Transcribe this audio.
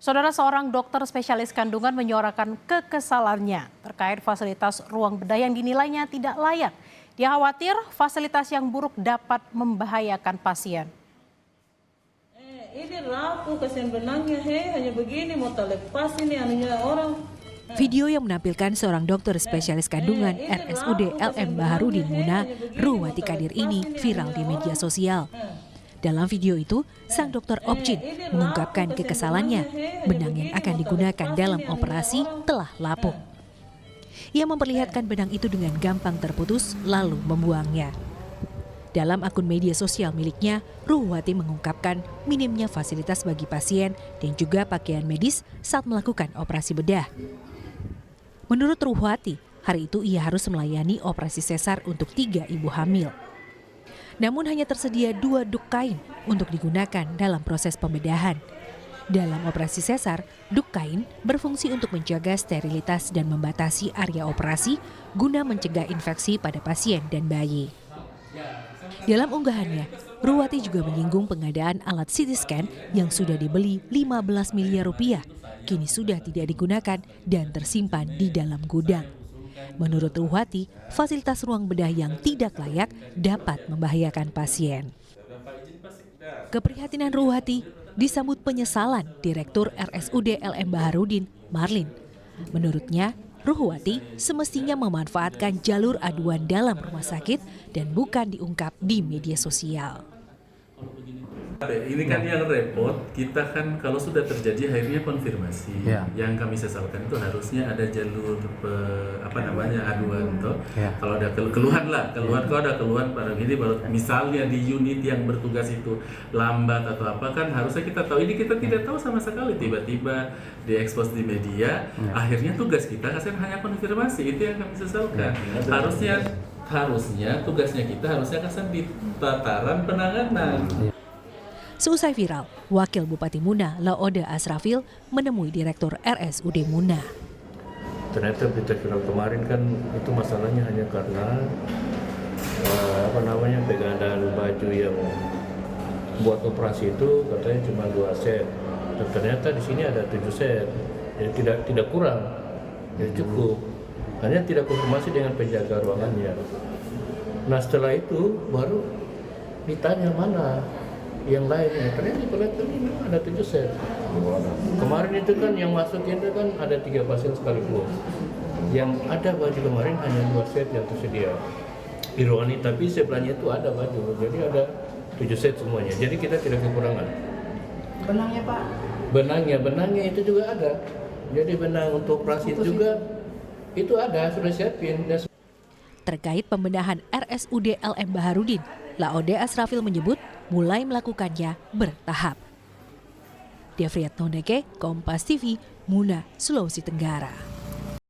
Saudara, seorang dokter spesialis kandungan menyuarakan kekesalannya terkait fasilitas ruang bedah yang dinilainya tidak layak. Dia khawatir fasilitas yang buruk dapat membahayakan pasien. Ini rapuh, kasihan benangnya, hanya begini mau lepas ini anunya orang. Video yang menampilkan seorang dokter spesialis kandungan RSUD LM Baharudin Muna, Ruwati Kadir ini viral di media sosial. Dalam video itu, sang dokter Opjin mengungkapkan kekesalannya. Benang yang akan digunakan dalam operasi telah lapuk. Ia memperlihatkan benang itu dengan gampang terputus lalu membuangnya. Dalam akun media sosial miliknya, Ruwati mengungkapkan minimnya fasilitas bagi pasien dan juga pakaian medis saat melakukan operasi bedah. Menurut Ruwati, hari itu ia harus melayani operasi sesar untuk 3 ibu hamil. Namun hanya tersedia 2 duk kain untuk digunakan dalam proses pembedahan. Dalam operasi sesar, duk kain berfungsi untuk menjaga sterilitas dan membatasi area operasi guna mencegah infeksi pada pasien dan bayi. Dalam unggahannya, Ruwati juga menyinggung pengadaan alat CT scan yang sudah dibeli 15 miliar rupiah, kini sudah tidak digunakan dan tersimpan di dalam gudang. Menurut Ruwati, fasilitas ruang bedah yang tidak layak dapat membahayakan pasien. Keprihatinan Ruwati disambut penyesalan Direktur RSUD LM Baharudin, Marlin. Menurutnya, Ruwati semestinya memanfaatkan jalur aduan dalam rumah sakit dan bukan diungkap di media sosial. Ini kan yang repot, kita kan kalau sudah terjadi akhirnya konfirmasi. Yang kami sesalkan itu harusnya ada jalur aduan toh. Kalau ada keluhan kalau ada keluhan pada gini baru misalnya di unit yang bertugas itu lambat atau apa kan harusnya kita tahu. Ini kita tidak tahu sama sekali, tiba-tiba diekspos di media. Akhirnya tugas kita kan hanya konfirmasi, itu yang kami sesalkan. Harusnya tugasnya kita harusnya kan di tataran penanganan. Seusai viral, Wakil Bupati Muna, Laode Asrafil, menemui Direktur RSUD Muna. Ternyata berita viral kemarin kan itu masalahnya hanya karena pengadaan baju yang buat operasi itu katanya cuma 2 set. Dan ternyata di sini ada 7 set. Jadi tidak kurang, jadi cukup. Hanya tidak konfirmasi dengan penjaga ruangannya. Nah setelah itu baru ditanya mana yang lainnya, ternyata kelihatan ini ada 7 set. Kemarin itu kan yang masuk itu kan ada 3 pasien sekaligus. Yang ada baju kemarin hanya 2 set yang tersedia di ruangan ini, tapi sebelahnya itu ada baju, jadi ada 7 set semuanya. Jadi kita tidak kekurangan. Benangnya Pak? Benangnya itu juga ada. Jadi benang untuk operasi juga itu ada, sudah siapin. Terkait pembenahan RSUD LM Baharudin, Laode Asrafil menyebut mulai melakukannya bertahap. Devriat Nondeke, Kompas TV, Muna, Sulawesi Tenggara.